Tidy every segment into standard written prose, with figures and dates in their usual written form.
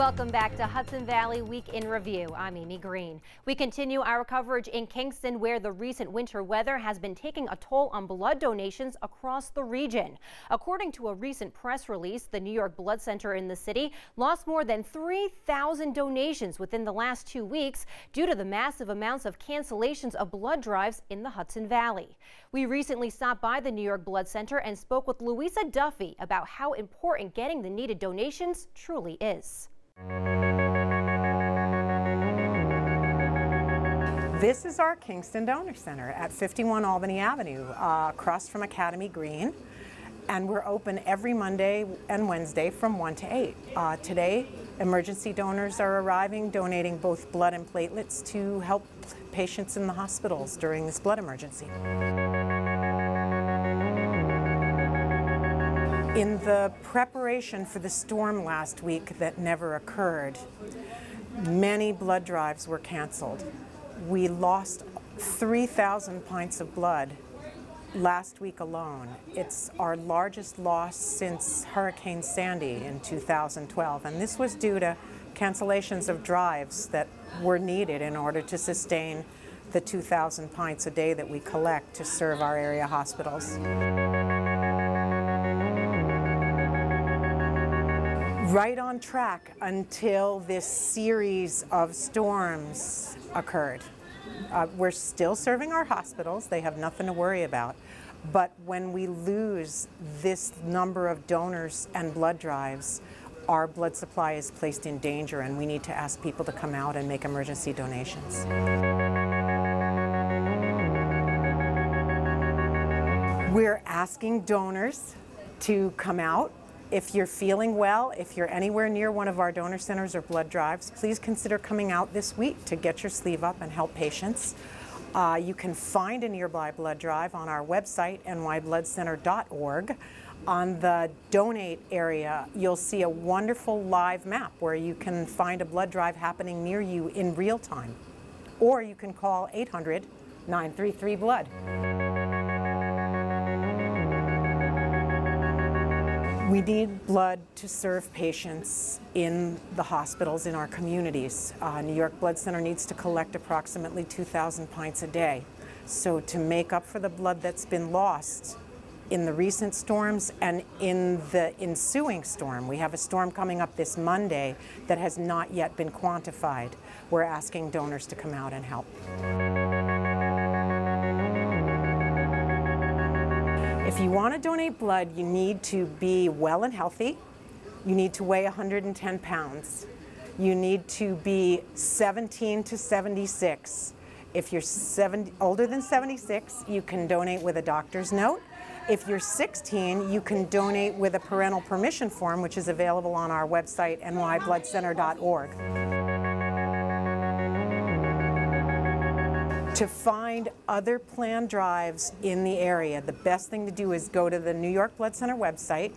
Welcome back to Hudson Valley Week in Review. I'm Amy Green. We continue our coverage in Kingston, where the recent winter weather has been taking a toll on blood donations across the region. According to a recent press release, the New York Blood Center in the city lost more than 3,000 donations within the last 2 weeks due to the massive amounts of cancellations of blood drives in the Hudson Valley. We recently stopped by the New York Blood Center and spoke with Louisa Duffy about how important getting the needed donations truly is. This is our Kingston Donor Center at 51 Albany Avenue, across from Academy Green, and we're open every Monday and Wednesday from 1 to 8. Today, emergency donors are arriving, donating both blood and platelets to help patients in the hospitals during this blood emergency. In the preparation for the storm last week that never occurred, many blood drives were canceled. We lost 3,000 pints of blood last week alone. It's our largest loss since Hurricane Sandy in 2012, and this was due to cancellations of drives that were needed in order to sustain the 2,000 pints a day that we collect to serve our area hospitals. Right on track until this series of storms occurred. We're still serving our hospitals. They have nothing to worry about. But when we lose this number of donors and blood drives, our blood supply is placed in danger, and we need to ask people to come out and make emergency donations. We're asking donors to come out. If you're feeling well, if you're anywhere near one of our donor centers or blood drives, please consider coming out this week to get your sleeve up and help patients. You can find a nearby blood drive on our website, nybloodcenter.org. On the donate area, you'll see a wonderful live map where you can find a blood drive happening near you in real time. Or you can call 800-933-BLOOD. We need blood to serve patients in the hospitals in our communities. New York Blood Center needs to collect approximately 2,000 pints a day. So to make up for the blood that's been lost in the recent storms and in the ensuing storm, we have a storm coming up this Monday that has not yet been quantified. We're asking donors to come out and help. If you want to donate blood, you need to be well and healthy. You need to weigh 110 pounds. You need to be 17 to 76. If you're older than 76, you can donate with a doctor's note. If you're 16, you can donate with a parental permission form, which is available on our website, nybloodcenter.org. To find other planned drives in the area, the best thing to do is go to the New York Blood Center website,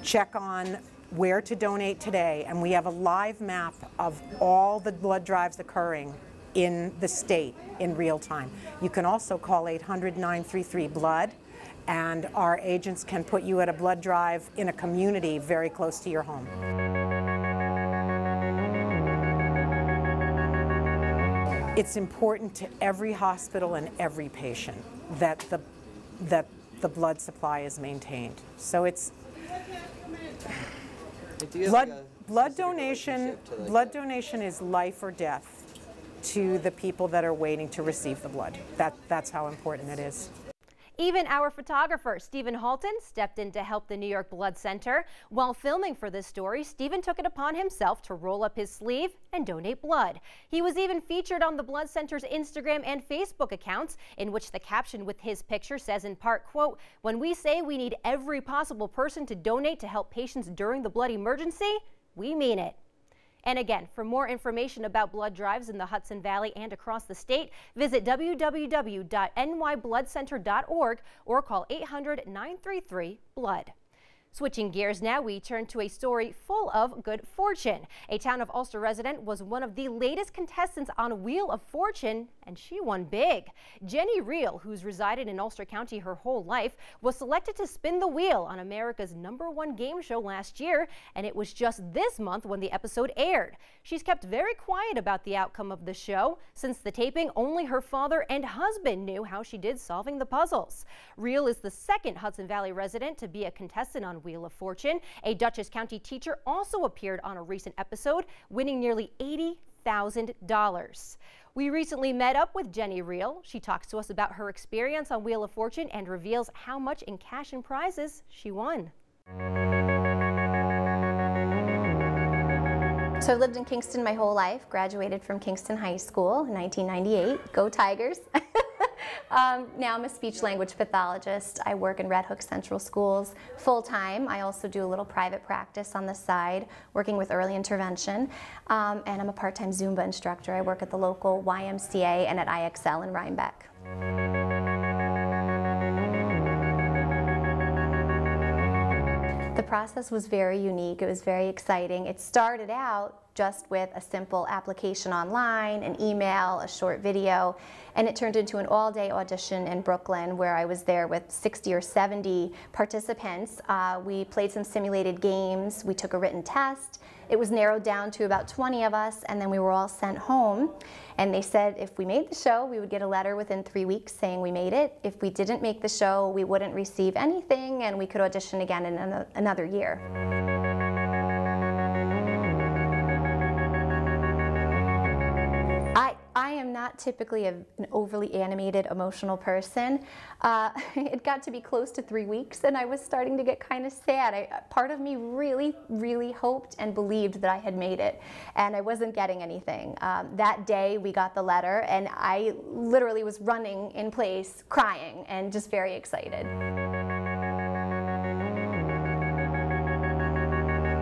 check on where to donate today, and we have a live map of all the blood drives occurring in the state in real time. You can also call 800-933-BLOOD, and our agents can put you at a blood drive in a community very close to your home. It's important to every hospital and every patient that the blood supply is maintained. So it's blood donation is life or death to the people that are waiting to receive the blood. That's how important it is. Even our photographer, Stephen Halton, stepped in to help the New York Blood Center. While filming for this story, Stephen took it upon himself to roll up his sleeve and donate blood. He was even featured on the Blood Center's Instagram and Facebook accounts, in which the caption with his picture says in part, quote, "When we say we need every possible person to donate to help patients during the blood emergency, we mean it." And again, for more information about blood drives in the Hudson Valley and across the state, visit www.nybloodcenter.org or call 800-933-BLOOD. Switching gears now, we turn to a story full of good fortune. A Town of Ulster resident was one of the latest contestants on Wheel of Fortune, and she won big. Jenny Reel, who's resided in Ulster County her whole life, was selected to spin the wheel on America's #1 game show last year, and it was just this month when the episode aired. She's kept very quiet about the outcome of the show. Since the taping, only her father and husband knew how she did solving the puzzles. Reel is the second Hudson Valley resident to be a contestant on Wheel of Fortune. A Dutchess County teacher also appeared on a recent episode, winning nearly $80,000. We recently met up with Jenny Reel. She talks to us about her experience on Wheel of Fortune and reveals how much in cash and prizes she won. So I lived in Kingston my whole life, graduated from Kingston High School in 1998. Go Tigers! Now I'm a speech language pathologist. I work in Red Hook Central Schools full-time. I also do a little private practice on the side, working with early intervention. And I'm a part-time Zumba instructor. I work at the local YMCA and at IXL in Rhinebeck. The process was very unique. It was very exciting. It started out just with a simple application online, an email, a short video, and it turned into an all-day audition in Brooklyn where I was there with 60 or 70 participants. We played some simulated games. We took a written test. It was narrowed down to about 20 of us, and then we were all sent home. And they said if we made the show, we would get a letter within 3 weeks saying we made it. If we didn't make the show, we wouldn't receive anything, and we could audition again in another year. I am not typically an overly animated, emotional person. It got to be close to 3 weeks, and I was starting to get kind of sad. Part of me really, really hoped and believed that I had made it, and I wasn't getting anything. That day, we got the letter, and I literally was running in place, crying, and just very excited.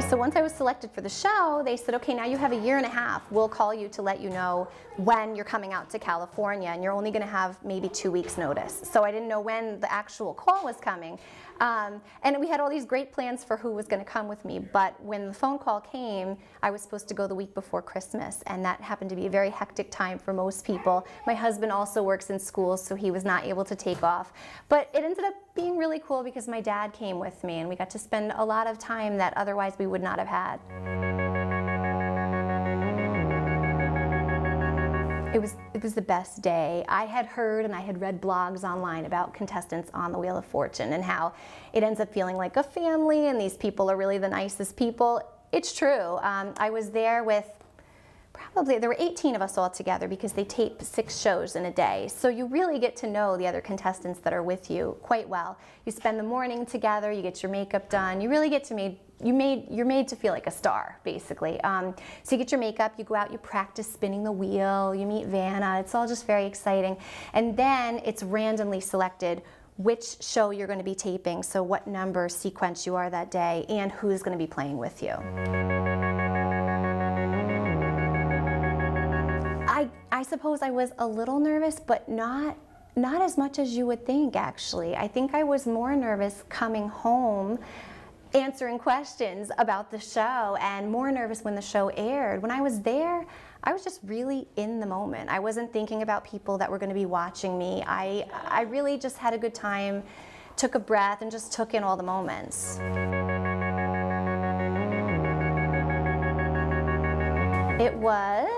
So once I was selected for the show, they said, okay, now you have a year and a half. We'll call you to let you know when you're coming out to California, and you're only going to have maybe 2 weeks notice. So I didn't know when the actual call was coming. And we had all these great plans for who was going to come with me, but when the phone call came, I was supposed to go the week before Christmas, and that happened to be a very hectic time for most people. My husband also works in schools, so he was not able to take off. But it ended up being really cool because my dad came with me, and we got to spend a lot of time that otherwise we would not have had. It was the best day. I had heard and I had read blogs online about contestants on the Wheel of Fortune and how it ends up feeling like a family and these people are really the nicest people. It's true. I was there with there were 18 of us all together because they tape 6 shows in a day. So you really get to know the other contestants that are with you quite well. You spend the morning together, you get your makeup done, you really get to you're made to feel like a star, basically. So you get your makeup, you go out, you practice spinning the wheel, you meet Vanna, it's all just very exciting. And then it's randomly selected which show you're going to be taping, so what number sequence you are that day, and who's going to be playing with you. I suppose I was a little nervous, but not as much as you would think, actually. I think I was more nervous coming home, answering questions about the show, and more nervous when the show aired. When I was there, I was just really in the moment. I wasn't thinking about people that were going to be watching me. I really just had a good time, took a breath, and just took in all the moments. It was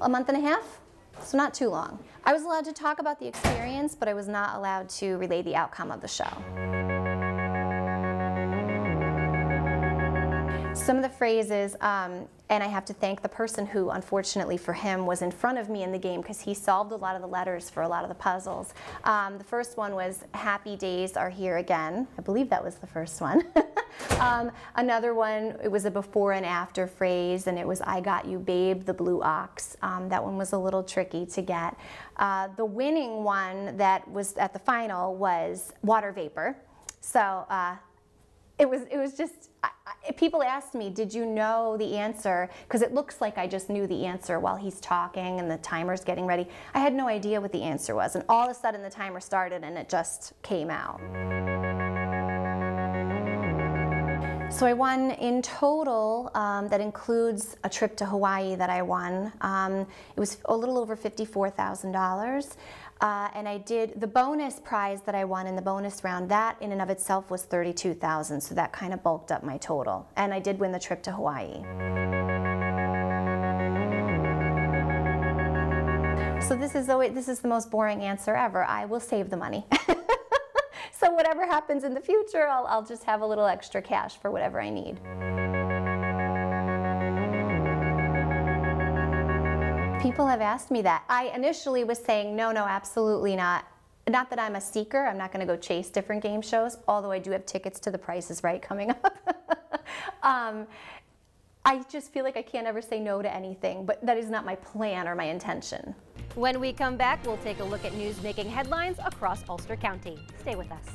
a month and a half, so not too long. I was allowed to talk about the experience, but I was not allowed to relay the outcome of the show. Some of the phrases, and I have to thank the person who, unfortunately for him, was in front of me in the game because he solved a lot of the letters for a lot of the puzzles. The first one was, "Happy days are here again." I believe that was the first one. Another one, it was a before and after phrase, and it was, "I got you, babe, the blue ox." That one was a little tricky to get. The winning one that was at the final was water vapor. So it was just, people asked me, did you know the answer? Because it looks like I just knew the answer while he's talking and the timer's getting ready. I had no idea what the answer was, and all of a sudden the timer started and it just came out. So I won in total, that includes a trip to Hawaii that I won. It was a little over $54,000. And I did, the bonus prize that I won in the bonus round, that in and of itself was $32,000. So that kind of bulked up my total. And I did win the trip to Hawaii. So this is the most boring answer ever. I will save the money. So whatever happens in the future, I'll just have a little extra cash for whatever I need. People have asked me that. I initially was saying, no, absolutely not. Not that I'm a seeker. I'm not going to go chase different game shows, although I do have tickets to The Price is Right coming up. I just feel like I can't ever say no to anything, but that is not my plan or my intention. When we come back, we'll take a look at news making headlines across Ulster County. Stay with us.